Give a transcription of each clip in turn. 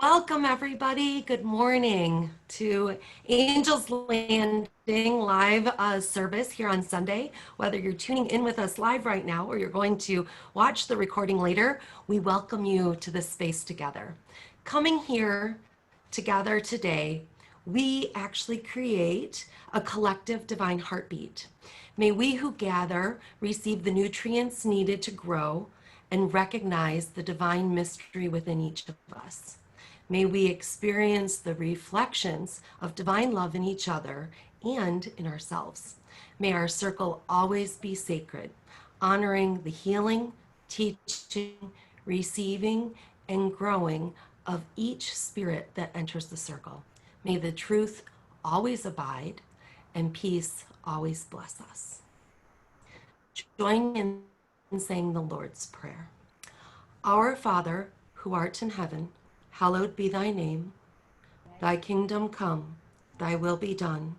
Welcome, everybody. Good morning to Angels Landing live service here on Sunday. Whether you're tuning in with us live right now or you're going to watch the recording later, we welcome you to this space together. Coming here together today, we actually create a collective divine heartbeat. May we who gather receive the nutrients needed to grow and recognize the divine mystery within each of us. May we experience the reflections of divine love in each other and in ourselves. May our circle always be sacred, honoring the healing, teaching, receiving, and growing of each spirit that enters the circle. May the truth always abide and peace always bless us. Join me in saying the Lord's Prayer. Our Father, who art in heaven, hallowed be thy name. Thy kingdom come, thy will be done,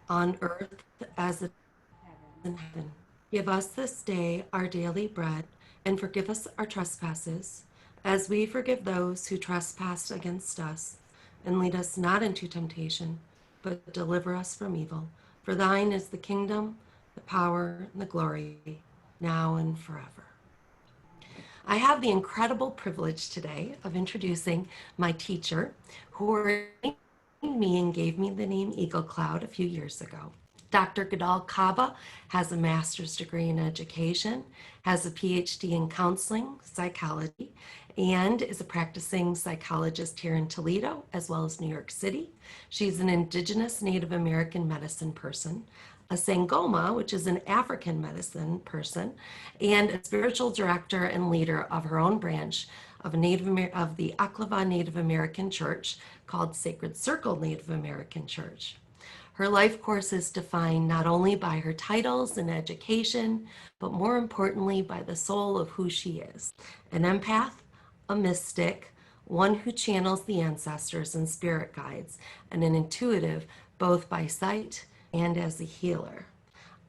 on earth as it is in heaven. Give us this day our daily bread, and forgive us our trespasses, as we forgive those who trespass against us. And lead us not into temptation, but deliver us from evil. For thine is the kingdom, the power, and the glory, now and forever. I have the incredible privilege today of introducing my teacher, who ordained me and gave me the name Eagle Cloud a few years ago. Dr. Guldal Caba has a master's degree in education, has a PhD in counseling, psychology, and is a practicing psychologist here in Toledo, as well as New York City. She's an indigenous Native American medicine person, a Sangoma, which is an African medicine person, and a spiritual director and leader of her own branch of the Aklava Native American Church called Sacred Circle Native American Church. Her life course is defined not only by her titles and education, but more importantly by the soul of who she is. An empath, a mystic, one who channels the ancestors and spirit guides, and an intuitive both by sight and as a healer.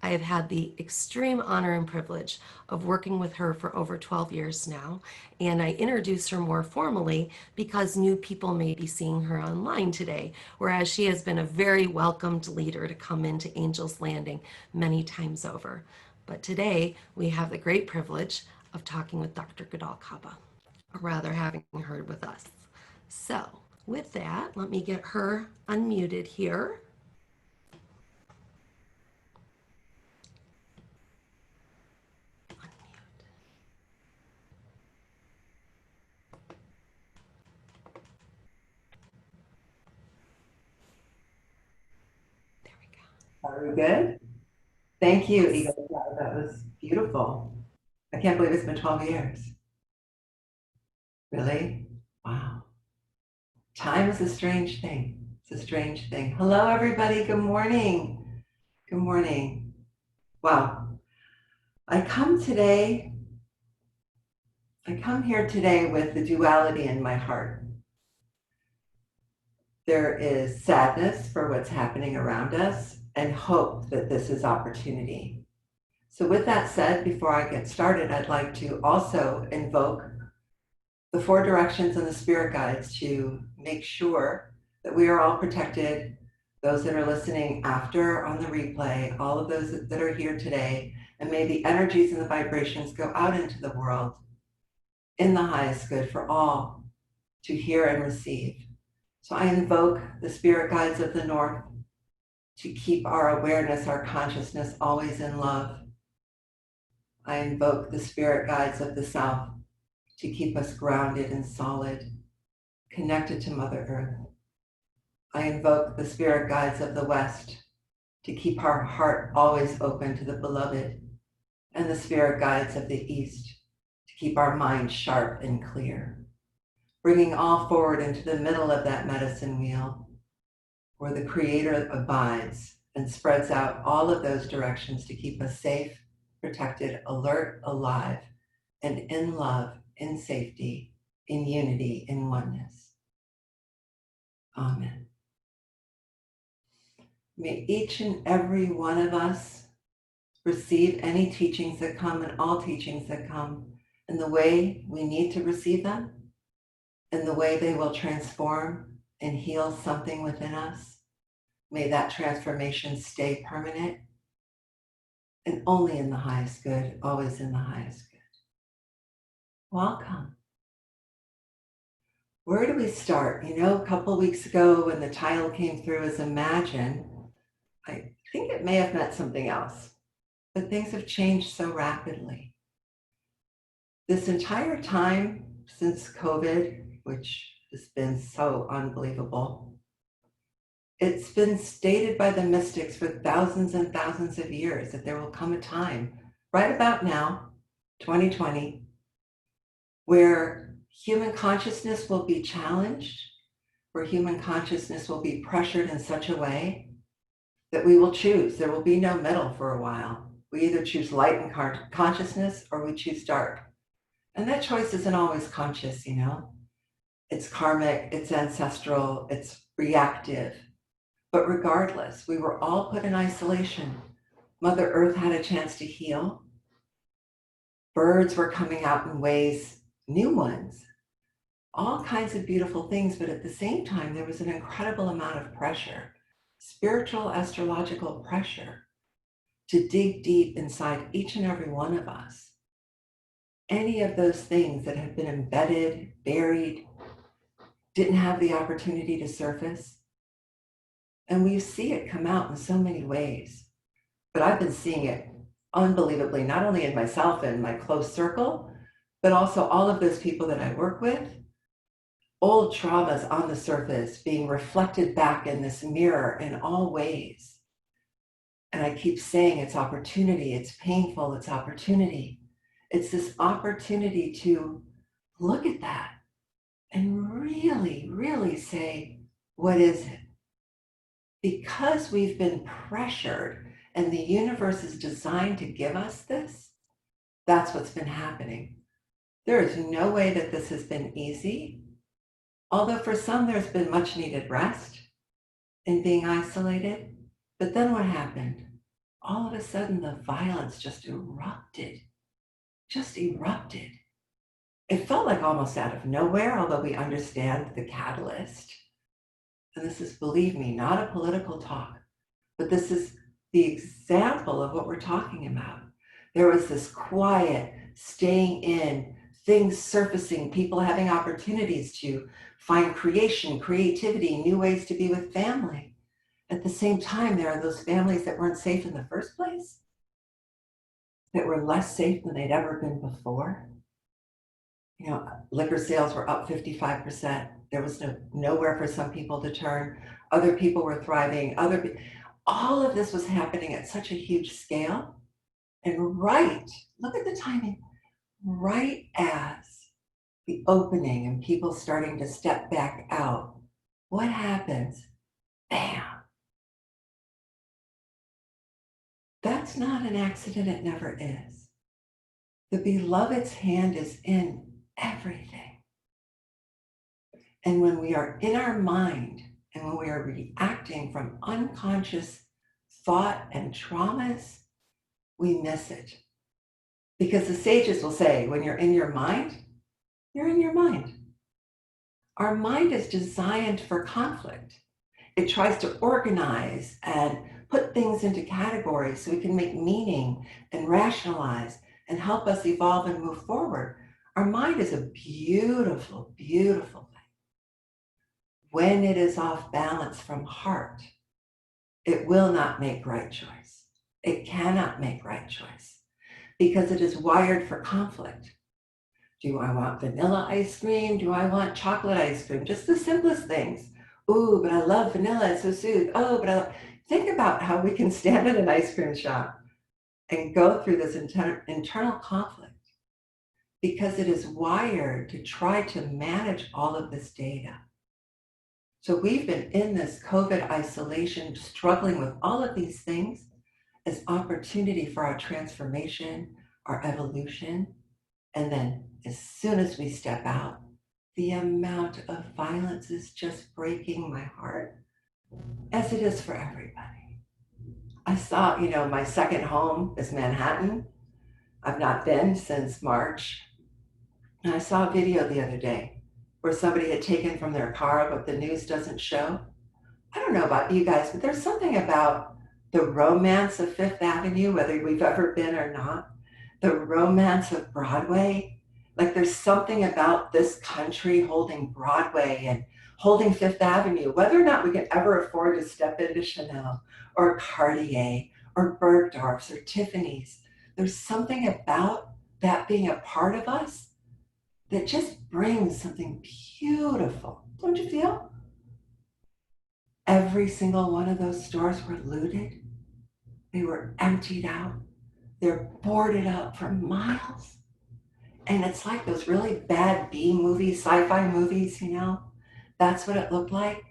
I have had the extreme honor and privilege of working with her for over 12 years now, and I introduce her more formally because new people may be seeing her online today, whereas she has been a very welcomed leader to come into Angels Landing many times over. But today, we have the great privilege of talking with Dr. Guldal Caba, or rather having her with us. So with that, let me get her unmuted here. Are we good? Thank you, Yes. Eagle Cloud. That was beautiful. I can't believe it's been 12 years. Really? Wow. Time is a strange thing. It's a strange thing. Hello, everybody. Good morning. Good morning. Wow. I come here today with the duality in my heart. There is sadness for what's happening around us and hope that this is opportunity. So with that said, before I get started, I'd like to also invoke the four directions and the spirit guides to make sure that we are all protected, those that are listening after on the replay, all of those that are here today, and may the energies and the vibrations go out into the world in the highest good for all to hear and receive. So I invoke the spirit guides of the North to keep our awareness, our consciousness always in love. I invoke the spirit guides of the South to keep us grounded and solid, connected to Mother Earth. I invoke the spirit guides of the West to keep our heart always open to the beloved, and the spirit guides of the East to keep our mind sharp and clear, bringing all forward into the middle of that medicine wheel where the Creator abides and spreads out all of those directions to keep us safe, protected, alert, alive, and in love, in safety, in unity, in oneness. Amen. May each and every one of us receive any teachings that come and all teachings that come in the way we need to receive them and the way they will transform and heal something within us. May that transformation stay permanent and only in the highest good, always in the highest good. Welcome. Where do we start? You know, a couple weeks ago when the title came through as Imagine, I think it may have meant something else, but things have changed so rapidly. This entire time since COVID, which has been so unbelievable, it's been stated by the mystics for thousands and thousands of years that there will come a time, right about now, 2020, where human consciousness will be challenged, where human consciousness will be pressured in such a way that we will choose. There will be no middle for a while. We either choose light and consciousness or we choose dark. And that choice isn't always conscious, you know. It's karmic, it's ancestral, it's reactive. But regardless, we were all put in isolation. Mother Earth had a chance to heal. Birds were coming out in ways, new ones, all kinds of beautiful things, but at the same time, there was an incredible amount of pressure, spiritual, astrological pressure, to dig deep inside each and every one of us. Any of those things that have been embedded, buried, didn't have the opportunity to surface. And we see it come out in so many ways. But I've been seeing it unbelievably, not only in myself and my close circle, but also all of those people that I work with. Old traumas on the surface being reflected back in this mirror in all ways. And I keep saying it's opportunity, it's painful, it's opportunity. It's this opportunity to look at that and really, really say, what is it? Because we've been pressured and the universe is designed to give us this, that's what's been happening. There is no way that this has been easy, although for some there's been much needed rest in being isolated. But then what happened? All of a sudden the violence just erupted. It felt like almost out of nowhere, although we understand the catalyst. And this is, believe me, not a political talk, but this is the example of what we're talking about. There was this quiet, staying in, things surfacing, people having opportunities to find creation, creativity, new ways to be with family. At the same time, there are those families that weren't safe in the first place, that were less safe than they'd ever been before. You know, liquor sales were up 55%. There was nowhere for some people to turn. Other people were thriving. All of this was happening at such a huge scale. And look at the timing, right as the opening and people starting to step back out, what happens? Bam. That's not an accident, it never is. The beloved's hand is in everything. And when we are in our mind and when we are reacting from unconscious thought and traumas, we miss it. Because the sages will say, when you're in your mind, you're in your mind. Our mind is designed for conflict. It tries to organize and put things into categories so we can make meaning and rationalize and help us evolve and move forward. Our mind is a beautiful, beautiful thing. When it is off balance from heart, it will not make right choice. It cannot make right choice because it is wired for conflict. Do I want vanilla ice cream? Do I want chocolate ice cream? Just the simplest things. Ooh, but I love vanilla, it's so sweet. Oh, think about how we can stand at an ice cream shop and go through this internal conflict because it is wired to try to manage all of this data. So we've been in this COVID isolation, struggling with all of these things as opportunity for our transformation, our evolution. And then as soon as we step out, the amount of violence is just breaking my heart, as it is for everybody. I saw, my second home is Manhattan. I've not been since March. And I saw a video the other day. where somebody had taken from their car what the news doesn't show. I don't know about you guys, but there's something about the romance of Fifth Avenue, whether we've ever been or not, the romance of Broadway. Like there's something about this country holding Broadway and holding Fifth Avenue, whether or not we can ever afford to step into Chanel or Cartier or Bergdorf's or Tiffany's. There's something about that being a part of us that just brings something beautiful. Don't you feel? Every single one of those stores were looted. They were emptied out. They're boarded up for miles. And it's like those really bad B movies, sci-fi movies, you know? That's what it looked like.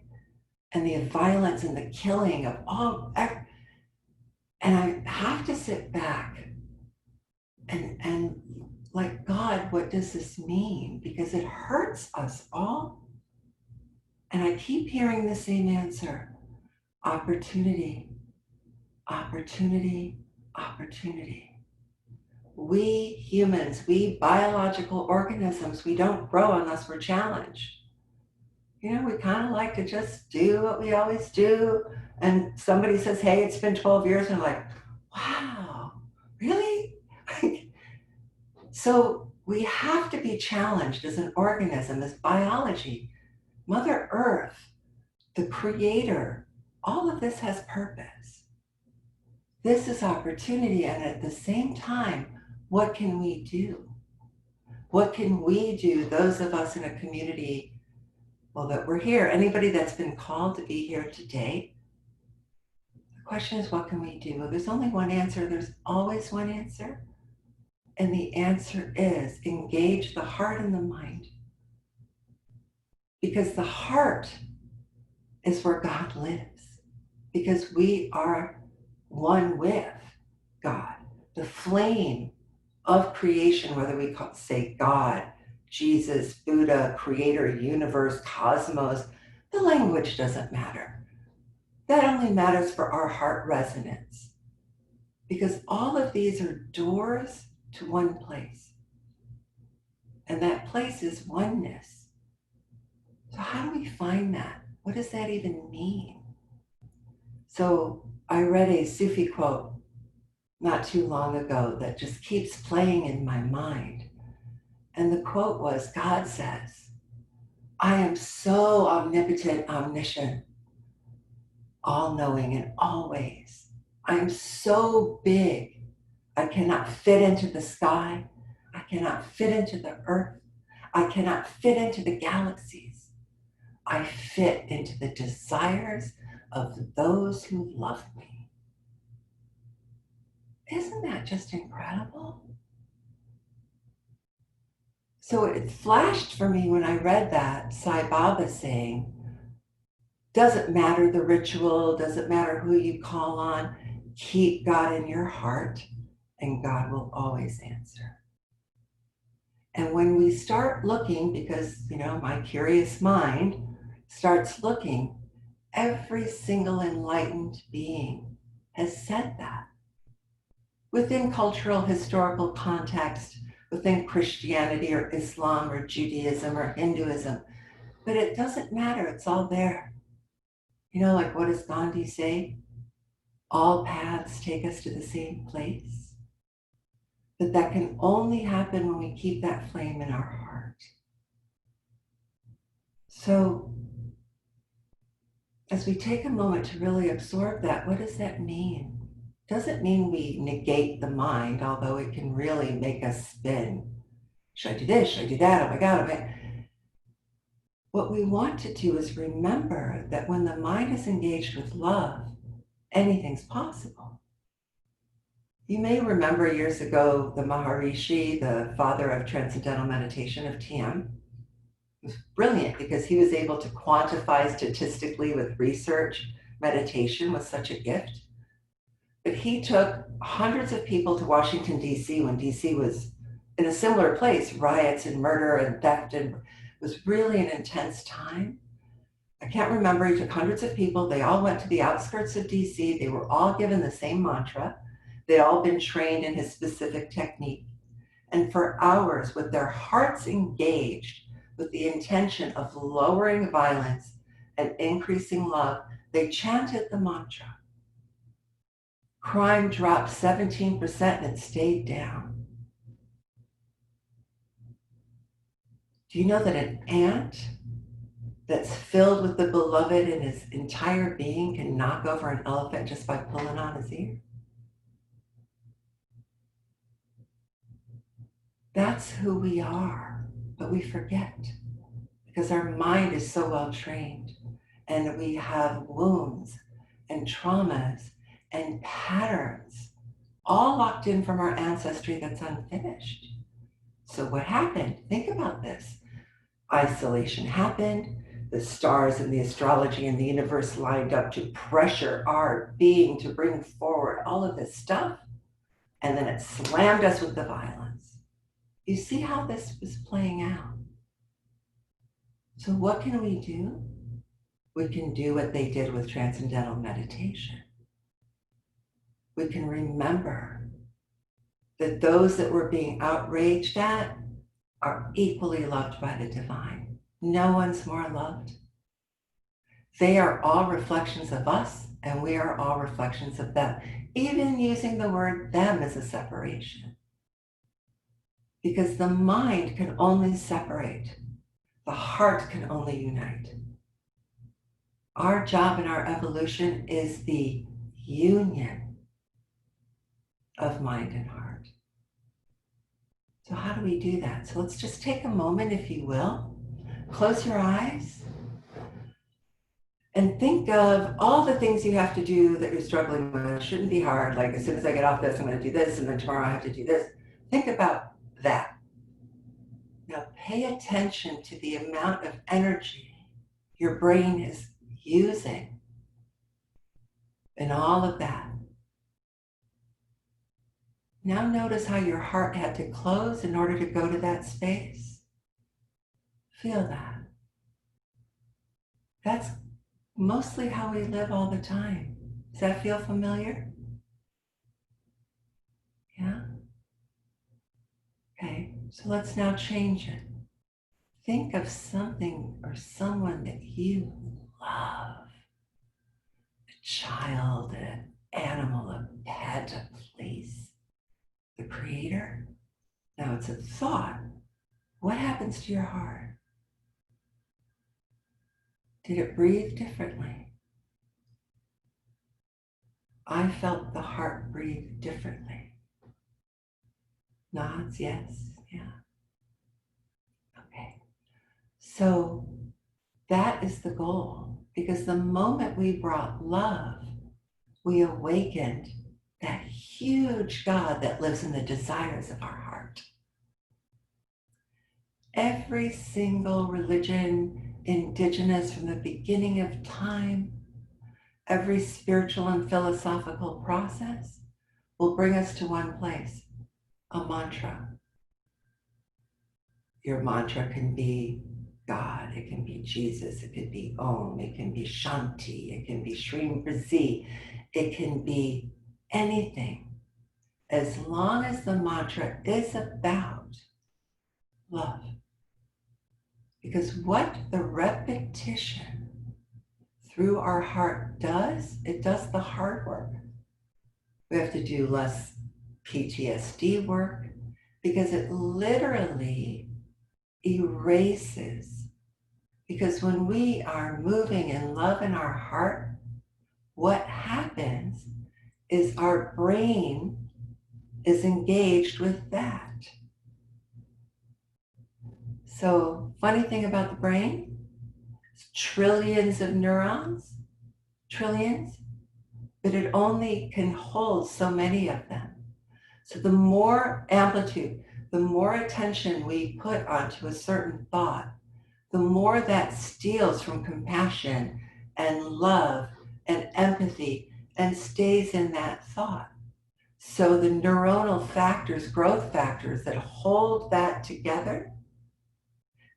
And the violence and the killing of all. And I have to sit back and like, God, what does this mean? Because it hurts us all. And I keep hearing the same answer: opportunity, opportunity, opportunity. We humans, we biological organisms, we don't grow unless we're challenged. You know, we kind of like to just do what we always do. And somebody says, hey, it's been 12 years. And I'm like, wow, really? So we have to be challenged as an organism, as biology. Mother Earth, the creator, all of this has purpose. This is opportunity. And at the same time, what can we do? What can we do, those of us in a community, well, that we're here, anybody that's been called to be here today? The question is, what can we do? Well, there's only one answer. There's always one answer. And the answer is engage the heart and the mind. Because the heart is where God lives. Because we are one with God. The flame of creation, whether we say God, Jesus, Buddha, creator, universe, cosmos, the language doesn't matter. That only matters for our heart resonance. Because all of these are doors to one place. And that place is oneness. So how do we find that? What does that even mean? So I read a Sufi quote not too long ago that just keeps playing in my mind. And the quote was, God says, I am so omnipotent, omniscient, all-knowing in all ways. I am so big, I cannot fit into the sky. I cannot fit into the earth. I cannot fit into the galaxies. I fit into the desires of those who love me. Isn't that just incredible? So it flashed for me when I read that, Sai Baba saying, doesn't matter the ritual, doesn't matter who you call on, keep God in your heart and God will always answer. And when we start looking, because, you know, my curious mind starts looking, every single enlightened being has said that. Within cultural, historical context, within Christianity or Islam or Judaism or Hinduism, but it doesn't matter, it's all there. You know, like what does Gandhi say? All paths take us to the same place. But that can only happen when we keep that flame in our heart. So as we take a moment to really absorb that, what does that mean? Doesn't mean we negate the mind, although it can really make us spin. Should I do this? Should I do that? Oh my God. What we want to do is remember that when the mind is engaged with love, anything's possible. You may remember years ago the Maharishi, the father of transcendental meditation of TM. It was brilliant because he was able to quantify statistically with research. Meditation was such a gift. But he took hundreds of people to Washington, D.C. when D.C. was in a similar place, riots and murder and theft, and it was really an intense time. I can't remember, he took hundreds of people, they all went to the outskirts of DC, they were all given the same mantra, they'd all been trained in his specific technique. And for hours, with their hearts engaged, with the intention of lowering violence and increasing love, they chanted the mantra. Crime dropped 17% and it stayed down. Do you know that an ant that's filled with the beloved in his entire being can knock over an elephant just by pulling on his ear? That's who we are, but we forget because our mind is so well trained and we have wounds and traumas and patterns all locked in from our ancestry that's unfinished. So what happened? Think about this. Isolation happened. The stars and the astrology and the universe lined up to pressure our being to bring forward all of this stuff. And then it slammed us with the violence. You see how this was playing out? So what can we do? We can do what they did with transcendental meditation. We can remember that those that we're being outraged at are equally loved by the divine. No one's more loved. They are all reflections of us, and we are all reflections of them, even using the word them as a separation. Because the mind can only separate, the heart can only unite. Our job in our evolution is the union of mind and heart. So how do we do that? So let's just take a moment, if you will. Close your eyes and think of all the things you have to do that you're struggling with. It shouldn't be hard. Like, as soon as I get off this, I'm going to do this, and then tomorrow I have to do this. Think about that. Now pay attention to the amount of energy your brain is using and all of that. Now notice how your heart had to close in order to go to that space. Feel that. That's mostly how we live all the time. Does that feel familiar? Yeah? Okay, so let's now change it. Think of something or someone that you love. A child, an animal, a pet, a place. The creator. Now it's a thought. What happens to your heart? Did it breathe differently? I felt the heart breathe differently. Nods, yes, yeah. Okay. So that is the goal, because the moment we brought love, we awakened that huge God that lives in the desires of our heart. Every single religion, indigenous from the beginning of time, every spiritual and philosophical process will bring us to one place, a mantra. Your mantra can be God, it can be Jesus, it could be Om, it can be Shanti, it can be Shrim Prazi, it can be anything, as long as the mantra is about love. Because what the repetition through our heart does, it does the hard work. We have to do less PTSD work because it literally erases. Because when we are moving in love in our heart, what happens is our brain is engaged with that. So, funny thing about the brain, it's trillions of neurons, trillions, but it only can hold so many of them. So the more amplitude, the more attention we put onto a certain thought, the more that steals from compassion and love and empathy and stays in that thought. So the neuronal factors, growth factors that hold that together,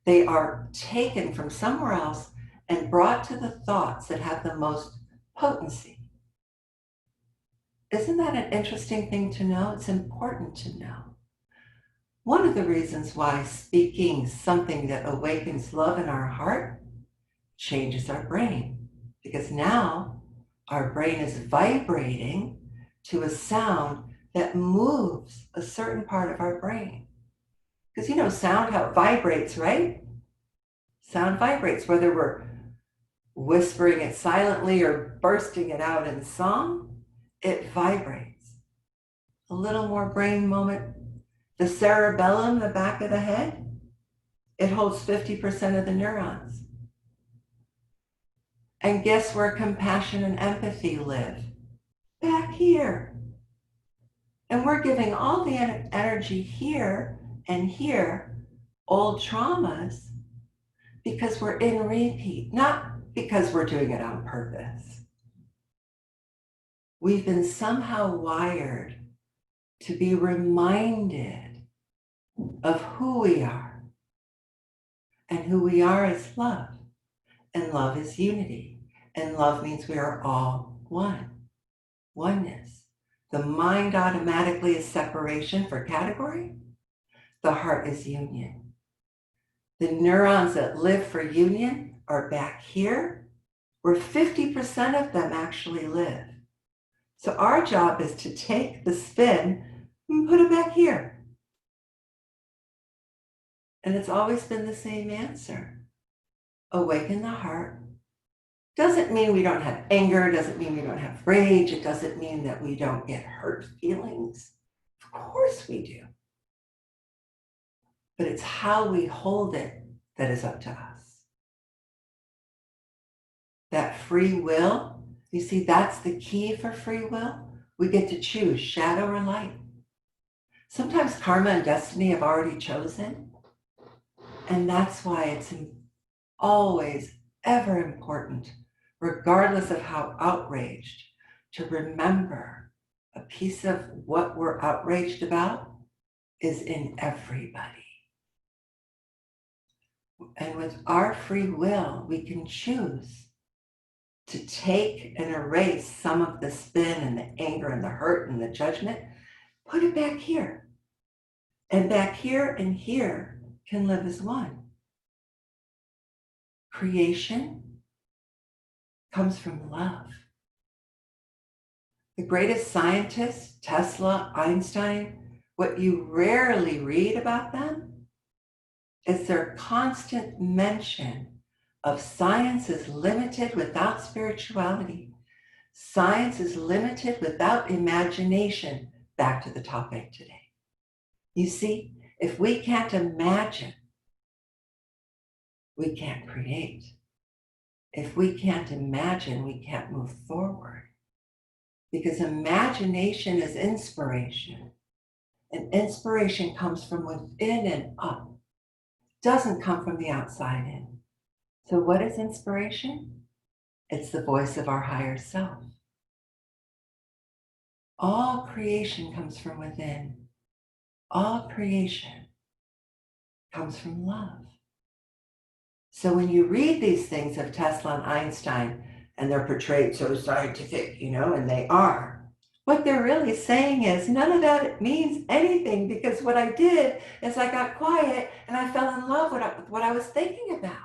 they are taken from somewhere else and brought to the thoughts that have the most potency. Isn't that an interesting thing to know? It's important to know. One of the reasons why speaking something that awakens love in our heart changes our brain, because now our brain is vibrating to a sound that moves a certain part of our brain. Because you know, sound how it vibrates, right? Sound vibrates, whether we're whispering it silently or bursting it out in song, it vibrates. A little more brain moment. The cerebellum, the back of the head, it holds 50% of the neurons. And guess where compassion and empathy live? Back here. And we're giving all the energy here and here, old traumas, because we're in repeat, not because we're doing it on purpose. We've been somehow wired to be reminded of who we are. And who we are is love. And love is unity. And love means we are all one. Oneness. The mind automatically is separation for category. The heart is union. The neurons that live for union are back here, where 50% of them actually live. So our job is to take the spin and put it back here. And it's always been the same answer. Awaken the heart. Doesn't mean we don't have anger, doesn't mean we don't have rage, it doesn't mean that we don't get hurt feelings. Of course we do. But it's how we hold it that is up to us. That free will, you see, that's the key for free will. We get to choose shadow or light. Sometimes karma and destiny have already chosen. And that's why it's always ever important, regardless of how outraged, to remember a piece of what we're outraged about is in everybody. And with our free will, we can choose to take and erase some of the spin and the anger and the hurt and the judgment, put it back here. And back here and here can live as one. Creation comes from love. The greatest scientists, Tesla, Einstein, what you rarely read about them is their constant mention of science is limited without spirituality. Science is limited without imagination. Back to the topic today. You see, if we can't imagine, we can't create. If we can't imagine, we can't move forward. Because imagination is inspiration. And inspiration comes from within and up. Doesn't come from the outside in. So what is inspiration? It's the voice of our higher self. All creation comes from within. All creation comes from love. So when you read these things of Tesla and Einstein, and they're portrayed so scientific, and they are, what they're really saying is none of that means anything, because what I did is I got quiet and I fell in love with what I was thinking about.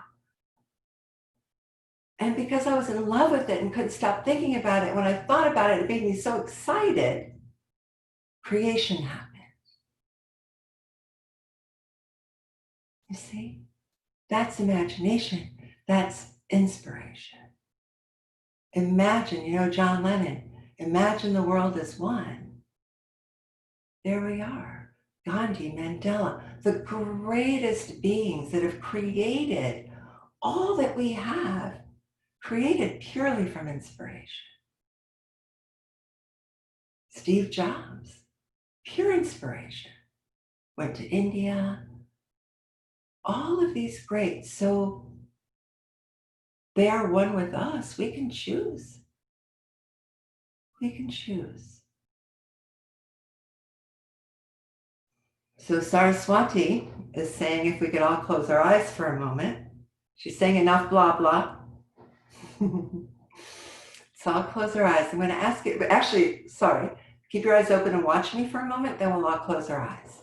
And because I was in love with it and couldn't stop thinking about it, when I thought about it, it made me so excited, creation happened. You see? That's imagination. That's inspiration. Imagine, John Lennon, imagine the world as one. There we are. Gandhi, Mandela, the greatest beings that have created all that we have, created purely from inspiration. Steve Jobs, pure inspiration, went to India. All of these greats, so they are one with us. We can choose. We can choose. So Saraswati is saying if we could all close our eyes for a moment. She's saying enough blah, blah. So I'll close our eyes. I'm going to ask you, but actually, sorry, keep your eyes open and watch me for a moment, then we'll all close our eyes.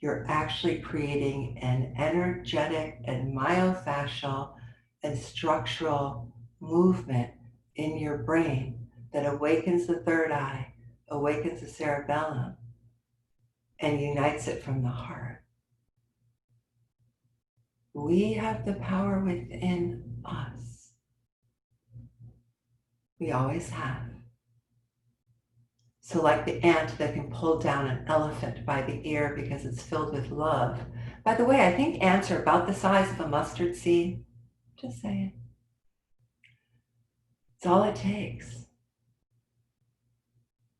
you're actually creating an energetic and myofascial and structural movement in your brain that awakens the third eye, awakens the cerebellum, and unites it from the heart. We have the power within us. We always have. So like the ant that can pull down an elephant by the ear because it's filled with love. By the way, I think ants are about the size of a mustard seed. Just saying. It's all it takes.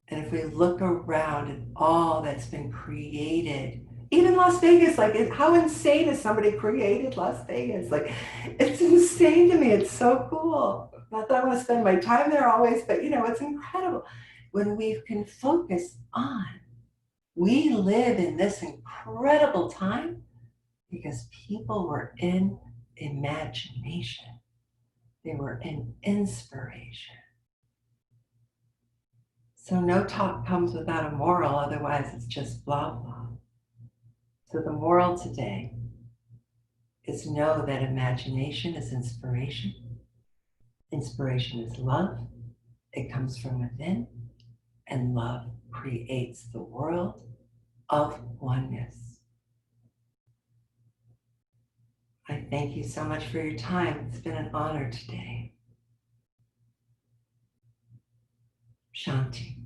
And if we look around at all that's been created, even Las Vegas, like how insane is somebody created Las Vegas? Like, it's insane to me. It's so cool. Not that I want to spend my time there always, but it's incredible. When we can focus on, we live in this incredible time because people were in imagination. They were in inspiration. So no talk comes without a moral, otherwise it's just blah, blah. So the moral today is know that imagination is inspiration. Inspiration is love. It comes from within, and love creates the world of oneness. I thank you so much for your time. It's been an honor today. Shanti.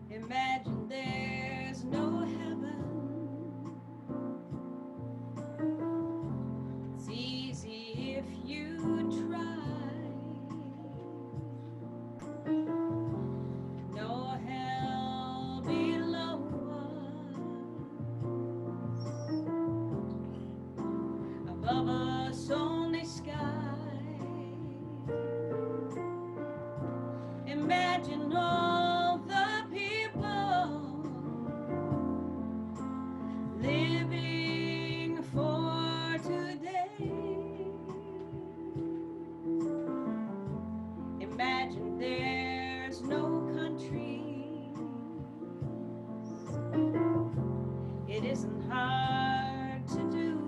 Imagine there's no heaven. It's easy if you try. No hell below us. Above us only sky. Imagine all the people living for today. Imagine there's no countries. It isn't hard to do.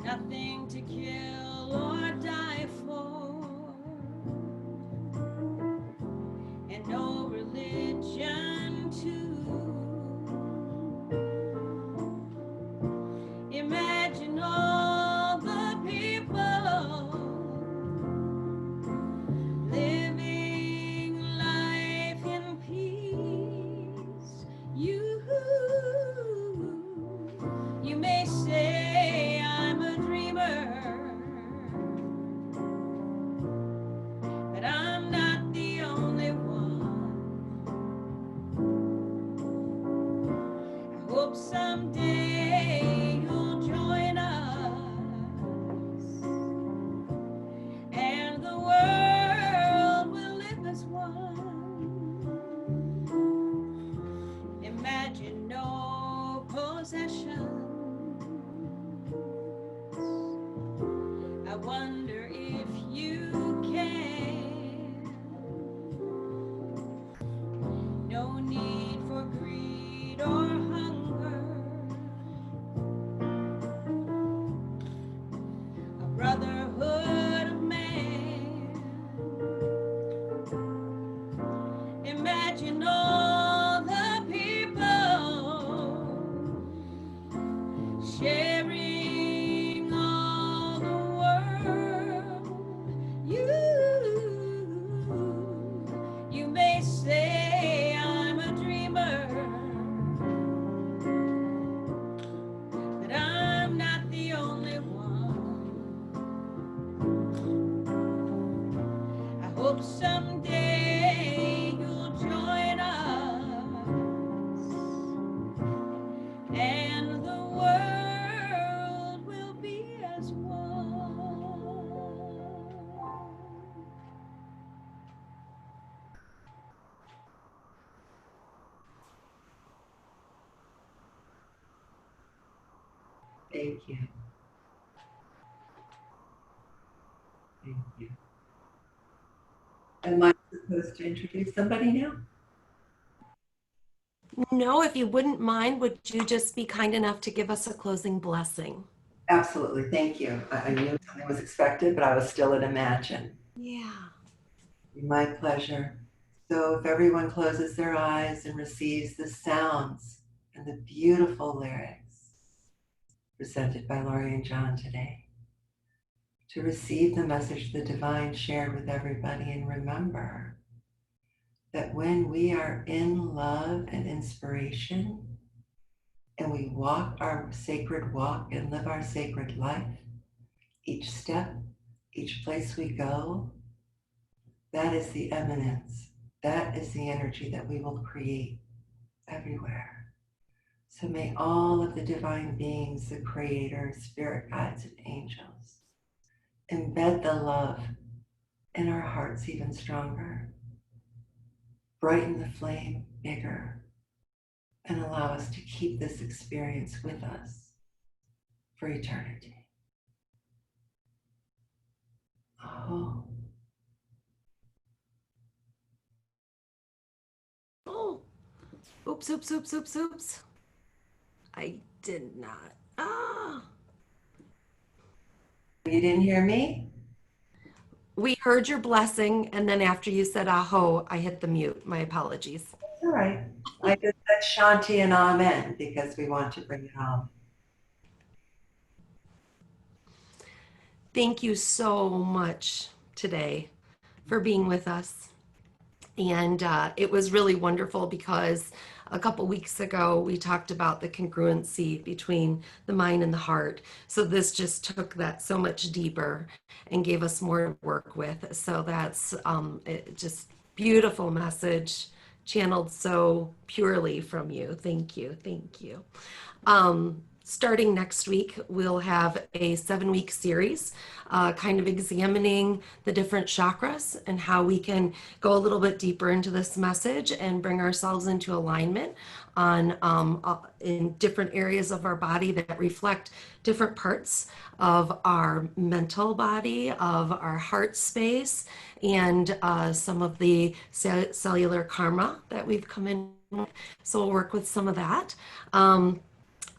Nothing to kill or die for, and no religion too. Imagine all the people living life in peace. You may say I'm a dreamer, but I'm not the only one. I hope someday you'll join us, and the world will live as one. Imagine no possessions. I wonder if you can. No need for greed or hunger. A brotherhood of man. Imagine all the people Thank you. Thank you. Am I supposed to introduce somebody now? No, if you wouldn't mind, would you just be kind enough to give us a closing blessing? Absolutely. Thank you. I knew something was expected, but I was still at Imagine. Yeah. My pleasure. So if everyone closes their eyes and receives the sounds and the beautiful lyrics presented by Laurie and John today, to receive the message the divine shared with everybody, and remember that when we are in love and inspiration and we walk our sacred walk and live our sacred life, each step, each place we go, that is the eminence. That is the energy that we will create everywhere. So may all of the divine beings, the creators, spirit guides, and angels embed the love in our hearts even stronger, brighten the flame bigger, and allow us to keep this experience with us for eternity. Oh. Oh, oops, oops, oops, oops, oops. I did not. Ah. You didn't hear me? We heard your blessing, and then after you said aho, I hit the mute. My apologies. It's all right. I just said Shanti and Amen because we want to bring it home. Thank you so much today for being with us. And it was really wonderful because a couple weeks ago we talked about the congruency between the mind and the heart. So this just took that so much deeper and gave us more to work with. So that's just beautiful message channeled so purely from you. Thank you. Thank you. Starting next week, we'll have a 7-week series, kind of examining the different chakras and how we can go a little bit deeper into this message and bring ourselves into alignment on in different areas of our body that reflect different parts of our mental body, of our heart space, and some of the cellular karma that we've come in with. So we'll work with some of that.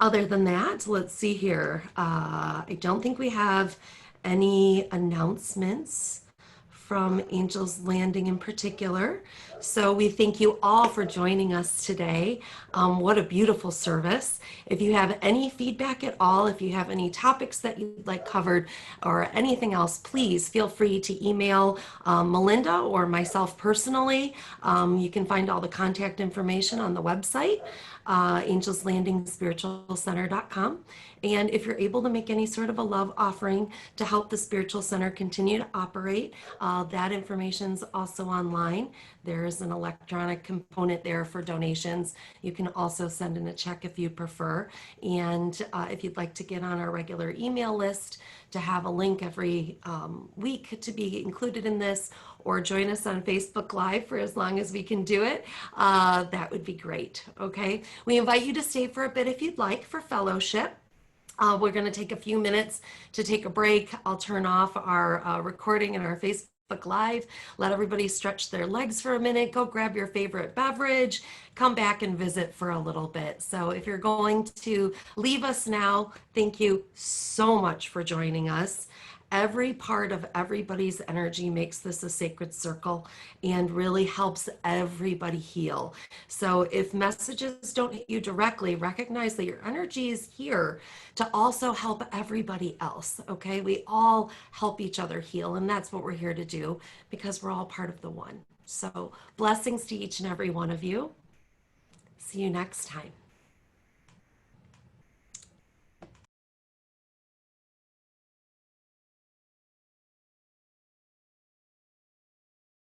Other than that, let's see here. I don't think we have any announcements from Angel's Landing in particular. So we thank you all for joining us today. What a beautiful service. If you have any feedback at all, if you have any topics that you'd like covered or anything else, please feel free to email Melinda or myself personally. You can find all the contact information on the website, angelslandingspiritualcenter.com. And if you're able to make any sort of a love offering to help the Spiritual Center continue to operate, that information is also online. There's an electronic component there for donations. You can also send in a check if you prefer. And if you'd like to get on our regular email list to have a link every week to be included in this, or join us on Facebook Live for as long as we can do it, that would be great. Okay. We invite you to stay for a bit if you'd like for fellowship. We're going to take a few minutes to take a break. I'll turn off our recording and our Facebook Live. Let everybody stretch their legs for a minute. Go grab your favorite beverage. Come back and visit for a little bit. So if you're going to leave us now, thank you so much for joining us. Every part of everybody's energy makes this a sacred circle and really helps everybody heal. So if messages don't hit you directly, recognize that your energy is here to also help everybody else. Okay, we all help each other heal, and that's what we're here to do because we're all part of the one. So blessings to each and every one of you. See you next time.